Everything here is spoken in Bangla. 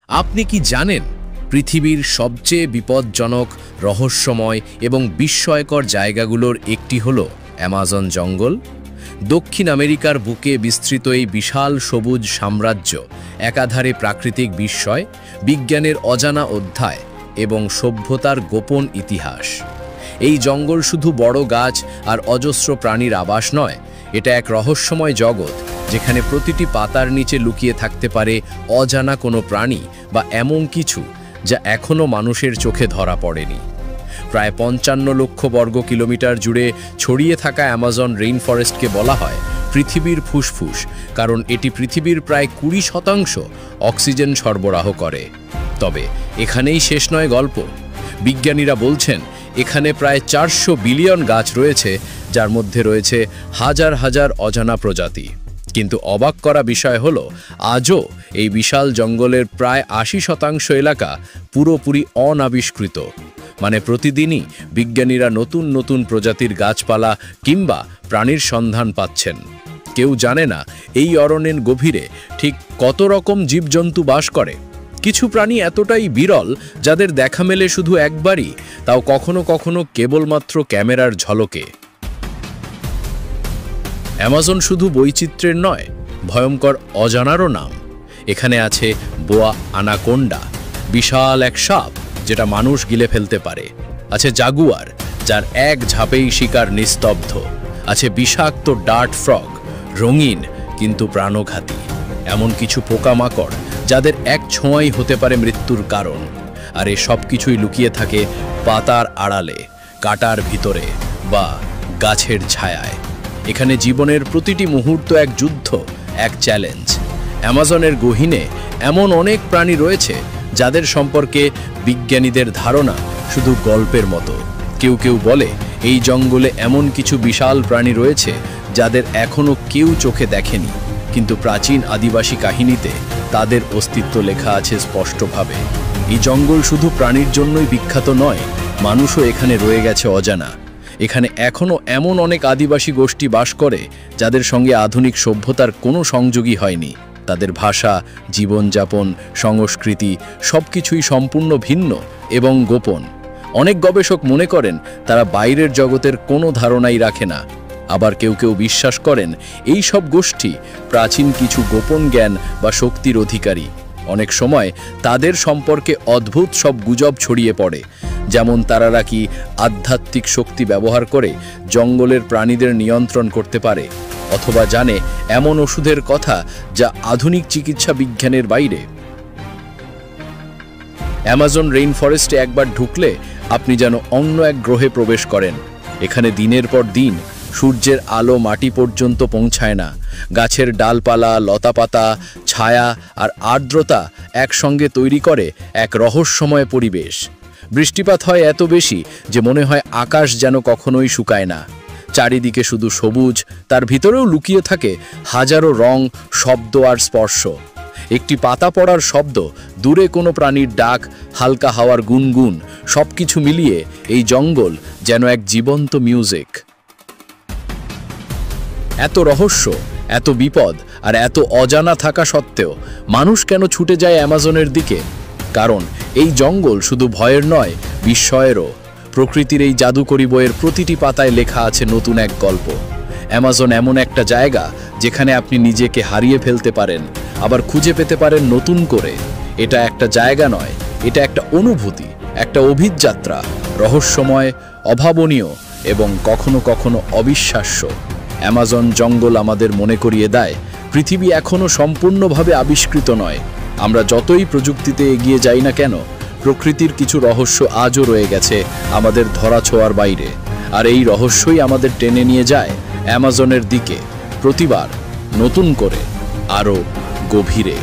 আপনি কি জানেন পৃথিবীর সবচেয়ে বিপজ্জনক, রহস্যময় এবং বিস্ময়কর জায়গাগুলোর একটি হলো অ্যামাজন জঙ্গল? দক্ষিণ আমেরিকার বুকে বিস্তৃত এই বিশাল সবুজ সাম্রাজ্য একাধারে প্রাকৃতিক বিস্ময়, বিজ্ঞানের অজানা অধ্যায় এবং সভ্যতার গোপন ইতিহাস। এই জঙ্গল শুধু বড় গাছ আর অজস্র প্রাণীর আবাস নয়, এটা এক রহস্যময় জগৎ যেখানে প্রতিটি পাতার নিচে লুকিয়ে থাকতে পারে অজানা কোনো প্রাণী বা এমন কিছু যা এখনও মানুষের চোখে ধরা পড়েনি। প্রায় ৫৫ লক্ষ বর্গ কিলোমিটার জুড়ে ছড়িয়ে থাকা অ্যামাজন রেইনফরেস্টকে বলা হয় পৃথিবীর ফুসফুস, কারণ এটি পৃথিবীর প্রায় ২০% অক্সিজেন সরবরাহ করে। তবে এখানেই শেষ নয় গল্প। বিজ্ঞানীরা বলছেন এখানে প্রায় ৪০০ বিলিয়ন গাছ রয়েছে, যার মধ্যে রয়েছে হাজার হাজার অজানা প্রজাতি। কিন্তু অবাক করা বিষয় হলো, আজও এই বিশাল জঙ্গলের প্রায় ৮০% এলাকা পুরোপুরি অনাবিষ্কৃত। মানে প্রতিদিনই বিজ্ঞানীরা নতুন নতুন প্রজাতির গাছপালা কিংবা প্রাণীর সন্ধান পাচ্ছেন। কেউ জানে না এই অরণ্যের গভীরে ঠিক কত রকম জীবজন্তু বাস করে। কিছু প্রাণী এতটাই বিরল যাদের দেখা মেলে শুধু একবারই, তাও কখনো কখনো কেবলমাত্র ক্যামেরার ঝলকে। অ্যামাজন শুধু বৈচিত্র্যের নয়, ভয়ঙ্কর অজানারও নাম। এখানে আছে বোয়া আনাকোন্ডা, বিশাল এক সাপ যেটা মানুষ গিলে ফেলতে পারে। আছে জাগুয়ার, যার এক ঝাঁপেই শিকার নিস্তব্ধ। আছে বিষাক্ত ডার্ট ফ্রগ, রঙিন কিন্তু প্রাণঘাতী। এমন কিছু পোকামাকড় যাদের এক ছোঁয়াই হতে পারে মৃত্যুর কারণ। আর এ সব কিছুই লুকিয়ে থাকে পাতার আড়ালে, কাঁটার ভিতরে বা গাছের ছায়ায়। এখানে জীবনের প্রতিটি মুহূর্ত এক যুদ্ধ, এক চ্যালেঞ্জ। অ্যামাজনের গহীনে এমন অনেক প্রাণী রয়েছে যাদের সম্পর্কে বিজ্ঞানীদের ধারণা শুধু গল্পের মতো। কেউ কেউ বলে এই জঙ্গলে এমন কিছু বিশাল প্রাণী রয়েছে যাদের এখনও কেউ চোখে দেখেনি, কিন্তু প্রাচীন আদিবাসী কাহিনীতে তাদের অস্তিত্ব লেখা আছে স্পষ্টভাবে। এই জঙ্গল শুধু প্রাণীর জন্যই বিখ্যাত নয়, মানুষও এখানে রয়ে গেছে অজানা। এখানে এখনও এমন অনেক আদিবাসী গোষ্ঠী বাস করে যাদের সঙ্গে আধুনিক সভ্যতার কোনো সংযোগই হয়নি। তাদের ভাষা, জীবনযাপন, সংস্কৃতি সবকিছুই সম্পূর্ণ ভিন্ন এবং গোপন। অনেক গবেষক মনে করেন তারা বাইরের জগতের কোনো ধারণাই রাখে না। আবার কেউ কেউ বিশ্বাস করেন এই সব গোষ্ঠী প্রাচীন কিছু গোপন জ্ঞান বা শক্তির অধিকারী। অনেক সময় তাদের সম্পর্কে অদ্ভুত সব গুজব ছড়িয়ে পড়ে, যেমন তারা নাকি আধ্যাত্মিক শক্তি ব্যবহার করে জঙ্গলের প্রাণীদের নিয়ন্ত্রণ করতে পারে, অথবা জানে এমন ওষুধের কথা যা আধুনিক চিকিৎসা বিজ্ঞানের বাইরে। অ্যামাজন রেইনফরেস্টে একবার ঢুকলে আপনি যেন অন্য এক গ্রহে প্রবেশ করেন। এখানে দিনের পর দিন সূর্যের আলো মাটি পর্যন্ত পৌঁছায় না। গাছের ডালপালা, লতাপাতা, ছায়া আর আর্দ্রতা একসঙ্গে তৈরি করে এক রহস্যময় পরিবেশ। বৃষ্টিপাত হয় এত বেশি যে মনে হয় আকাশ যেন কখনোই শুকায় না। চারিদিকে শুধু সবুজ, তার ভিতরেও লুকিয়ে থাকে হাজারো রং, শব্দ আর স্পর্শ। একটি পাতা পড়ার শব্দ, দূরে কোনো প্রাণীর ডাক, হালকা হাওয়ার গুনগুন, সবকিছু মিলিয়ে এই জঙ্গল যেন এক জীবন্ত মিউজিক। এত রহস্য, এত বিপদ আর এত অজানা থাকা সত্ত্বেও মানুষ কেন ছুটে যায় অ্যামাজনের দিকে? কারণ এই জঙ্গল শুধু ভয়ের নয়, বিস্ময়েরও। প্রকৃতির এই জাদুকরী বইয়ের প্রতিটি পাতায় লেখা আছে নতুন এক গল্প। অ্যামাজন এমন একটা জায়গা যেখানে আপনি নিজেকে হারিয়ে ফেলতে পারেন, আবার খুঁজে পেতে পারেন নতুন করে। এটা একটা জায়গা নয়, এটা একটা অনুভূতি, একটা অভিযাত্রা, রহস্যময়, অভাবনীয় এবং কখনো কখনো অবিশ্বাস্য। অ্যামাজন জঙ্গল আমাদের মনে করিয়ে দেয় পৃথিবী এখনও সম্পূর্ণভাবে আবিষ্কৃত নয়। আমরা যতই প্রযুক্তিতে এগিয়ে যাই না কেন, প্রকৃতির কিছু রহস্য আজও রয়ে গেছে আমাদের ধরাছোঁয়ার বাইরে। আর এই রহস্যই আমাদের টেনে নিয়ে যায় অ্যামাজনের দিকে, প্রতিবার নতুন করে, আরও গভীরে।